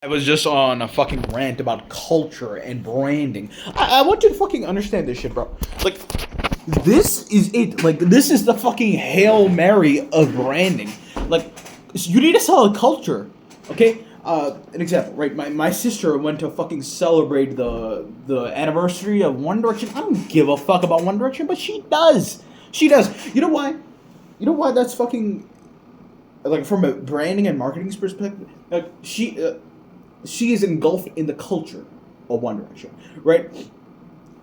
I was just on a fucking rant about culture and branding. I want you to fucking understand this shit, bro. Like, this is it. Like, this is the fucking Hail Mary of branding. Like, you need to sell a culture, okay? An example, right? My sister went to fucking celebrate the anniversary of One Direction. I don't give a fuck about One Direction, but she does. She does. You know why? You know why that's fucking, like, from a branding and marketing perspective? Like, she is engulfed in the culture of One Direction, right?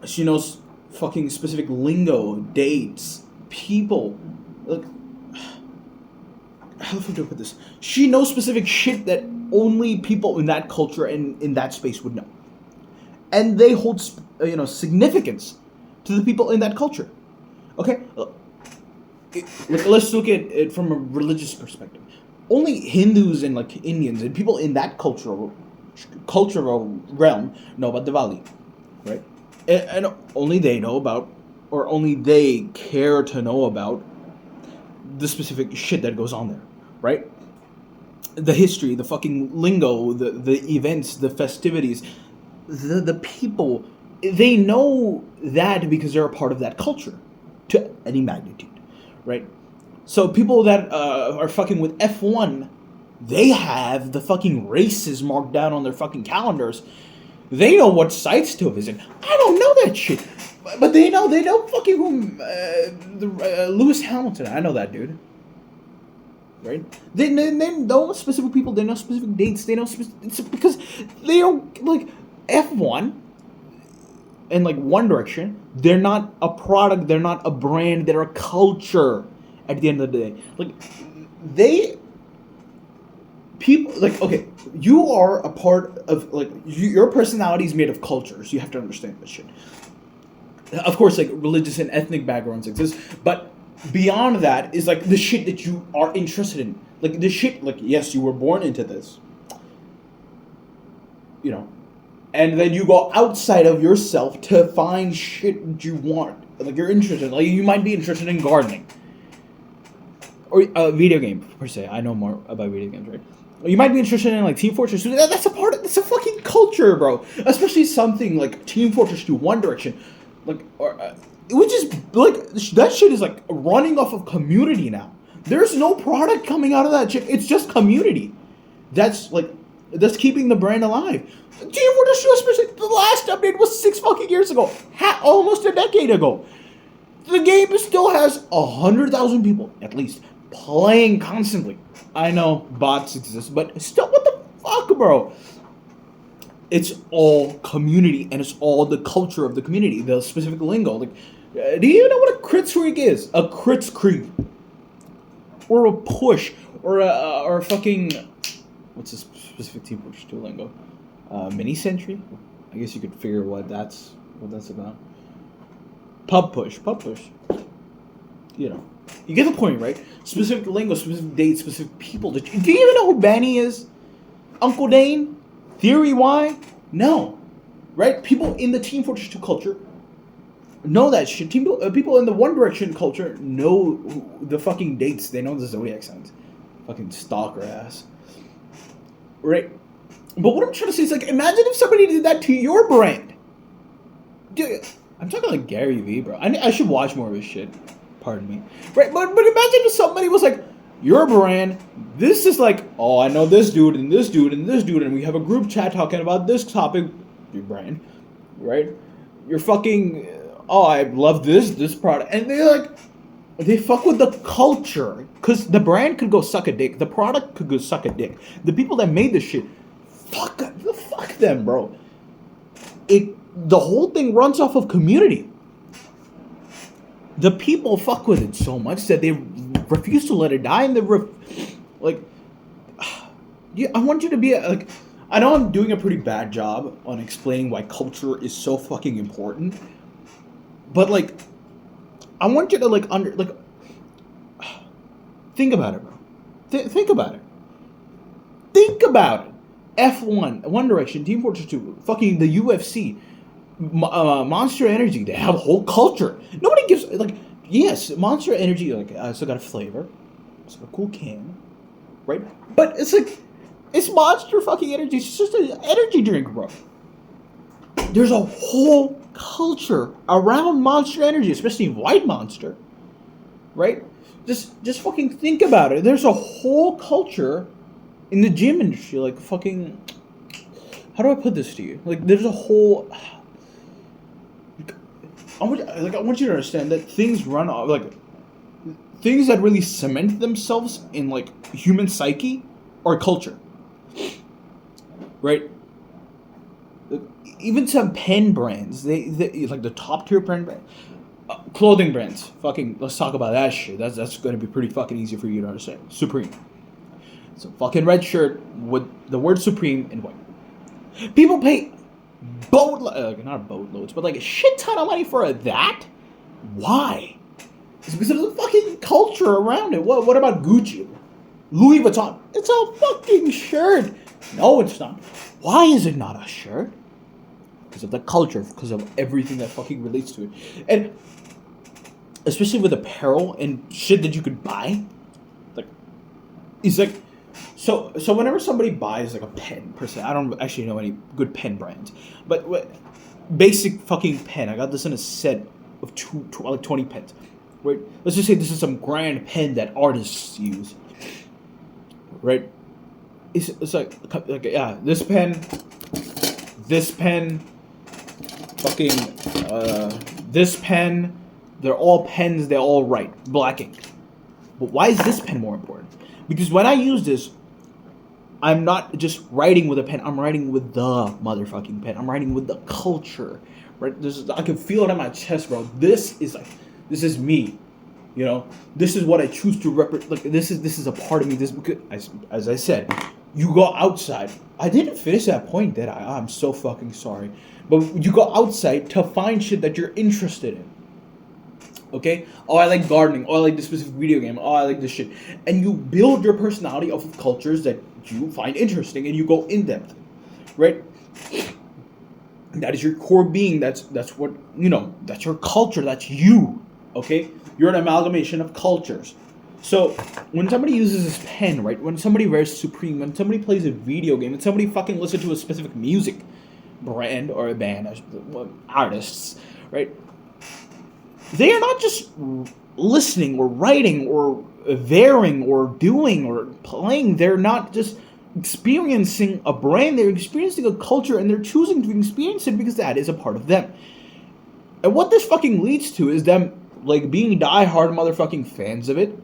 She knows fucking specific lingo, dates, people. Like, how the fuck do I put this? She knows specific shit that only people in that culture and in that space would know, and they hold significance to the people in that culture. Okay, let's look at it from a religious perspective. Only Hindus and like Indians and people in that cultural realm know about Diwali, right? And only they know about, or only they care to know about, the specific shit that goes on there, right? The history, the fucking lingo, the events, the festivities, the people, they know that because they're a part of that culture to any magnitude, right? So people that are fucking with F1, they have the fucking races marked down on their fucking calendars. They know what sites to visit. I don't know that shit, but they know fucking who Lewis Hamilton. I know that dude, right? They know specific people. They know specific dates. They know because they don't like F1 and like One Direction. They're not a product. They're not a brand. They're a culture. At the end of the day, like they people like okay, you are a part of like your personality is made of cultures. You have to understand this shit. Of course, like religious and ethnic backgrounds exist, but beyond that is like the shit that you are interested in. Like the shit, like yes, you were born into this, you know, and then you go outside of yourself to find shit that you want. Like you're interested. Like you might be interested in gardening or a video game per se. I know more about video games, right? You might be interested in like Team Fortress 2. That's a part of it's a fucking culture, bro. Especially something like Team Fortress 2, One Direction, like or which is like that shit is like running off of community now. There's no product coming out of that shit. It's just community. That's like that's keeping the brand alive. Team Fortress 2, especially the last update was 6 fucking years ago, almost a decade ago. The game still has 100,000 people at least playing constantly. I know bots exist, but still, what the fuck, bro? It's all community, and it's all the culture of the community, the specific lingo. Like, do you even know what a crit streak is? A crit streak, or a push, or a fucking what's this specific Team Fortress 2 lingo? Mini sentry. I guess you could figure what that's about. Pub push. You know. You get the point, right? Specific lingo, specific dates, specific people. Do you even know who Benny is? Uncle Dane? Theory Y? No. Right? People in the Team Fortress 2 culture know that shit. People in the One Direction culture know the fucking dates. They know the zodiac signs. Fucking stalker ass. Right? But what I'm trying to say is, like, imagine if somebody did that to your brand. Dude, I'm talking like Gary Vee, bro. I should watch more of his shit. Pardon me. Right, but imagine if somebody was like, your brand, this is like, oh, I know this dude and this dude and this dude, and we have a group chat talking about this topic, your brand, right? You're fucking, oh, I love this product. And they're like, they fuck with the culture. Because the brand could go suck a dick. The product could go suck a dick. The people that made this shit, fuck them, bro. The whole thing runs off of community. The people fuck with it so much that they refuse to let it die, and yeah, I want you to be like, I know I'm doing a pretty bad job on explaining why culture is so fucking important, but like, I want you to like think about it, bro. Think about it. Think about it. F1, One Direction, Team Fortress 2, fucking the UFC. Monster Energy, they have a whole culture. Nobody gives like yes, Monster Energy like I still got a flavor, it's got a cool can, right? But it's like It's Monster fucking Energy. It's just an energy drink, bro. There's a whole culture around Monster Energy, especially White Monster, right? Just fucking think about it. There's a whole culture in the gym industry, like fucking. How do I put this to you? Like, there's a whole. I want you to understand that things run off, like things that really cement themselves in like human psyche are culture, right? Even some pen brands, they like the top tier pen brand, clothing brands. Fucking, let's talk about that shit. That's going to be pretty fucking easy for you to understand. Supreme. It's a fucking red shirt with the word Supreme in white. People pay not boatloads, but like a shit ton of money for that. Why? It's because of the fucking culture around it. What about Gucci? Louis Vuitton? It's a fucking shirt. No, it's not. Why is it not a shirt? Because of the culture, because of everything that fucking relates to it. And especially with apparel and shit that you could buy. Like, it's like, so whenever somebody buys like a pen, per se, I don't actually know any good pen brands. But basic fucking pen, I got this in a set of like 20 pens. Right? Let's just say this is some grand pen that artists use. Right? It's like yeah, this pen, fucking this pen, they're all pens, they all write black ink. But why is this pen more important? Because when I use this, I'm not just writing with a pen, I'm writing with the motherfucking pen. I'm writing with the culture. Right? I can feel it in my chest, bro. This is me. You know, this is what I choose to represent. Like, this is a part of me. This, because, as I said, you go outside. I didn't finish that point, did I? I'm so fucking sorry. But you go outside to find shit that you're interested in. Okay? Oh, I like gardening. Oh, I like this specific video game. Oh, I like this shit. And you build your personality off of cultures that you find interesting, and you go in depth. Right? That is your core being. That's what, you know, that's your culture. That's you. Okay? You're an amalgamation of cultures. So, when somebody uses this pen, right? When somebody wears Supreme, when somebody plays a video game, when somebody fucking listens to a specific music brand or a band, artists, right? They are not just listening or writing or varying or doing or playing. They're not just experiencing a brand. They're experiencing a culture, and they're choosing to experience it because that is a part of them. And what this fucking leads to is them like being diehard motherfucking fans of it,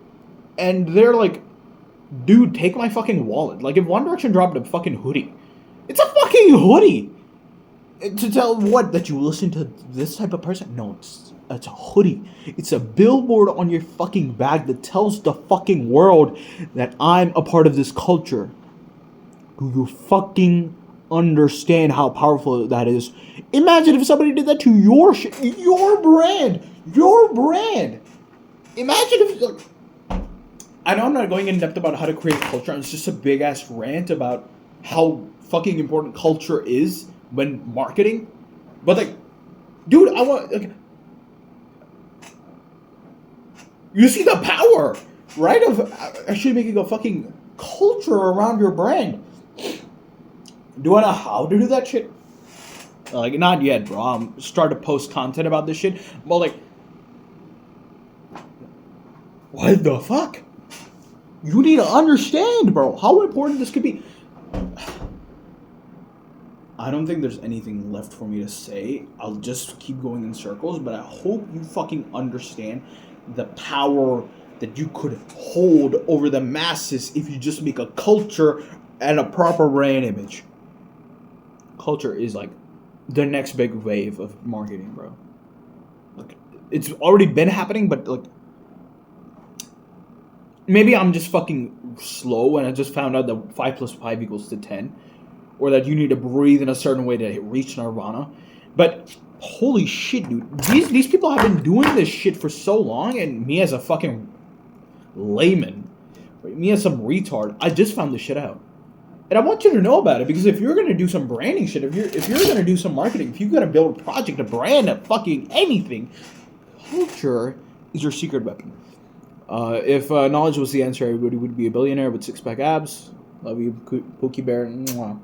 and they're like, dude, take my fucking wallet. Like, if One Direction dropped a fucking hoodie, it's a fucking hoodie. To tell what, that you listen to this type of person? No, it's a hoodie. It's a billboard on your fucking bag that tells the fucking world that I'm a part of this culture. Do you fucking understand how powerful that is? Imagine if somebody did that to your shit, your brand. Imagine if, like, I know I'm not going in depth about how to create culture. It's just a big ass rant about how fucking important culture is when marketing. But like, dude, I want, like, you see the power, right, of actually making a fucking culture around your brand. Do I know how to do that shit? Like, not yet, bro. I'm start to post content about this shit. But like, what the fuck? You need to understand, bro, how important this could be. I don't think there's anything left for me to say. I'll just keep going in circles, but I hope you fucking understand the power that you could hold over the masses if you just make a culture and a proper brand image. Culture is like the next big wave of marketing, bro. Like, it's already been happening, but like, maybe I'm just fucking slow and I just found out that 5 + 5 = 10. Or that you need to breathe in a certain way to reach nirvana. But holy shit, dude. These people have been doing this shit for so long, and me as a fucking layman, right, me as some retard, I just found this shit out. And I want you to know about it, because if you're gonna do some branding shit, if you're gonna do some marketing, if you're gonna build a project, a brand, a fucking anything, culture is your secret weapon. If knowledge was the answer, everybody would be a billionaire with 6-pack abs. Love you, Pookie Bear. Mwah.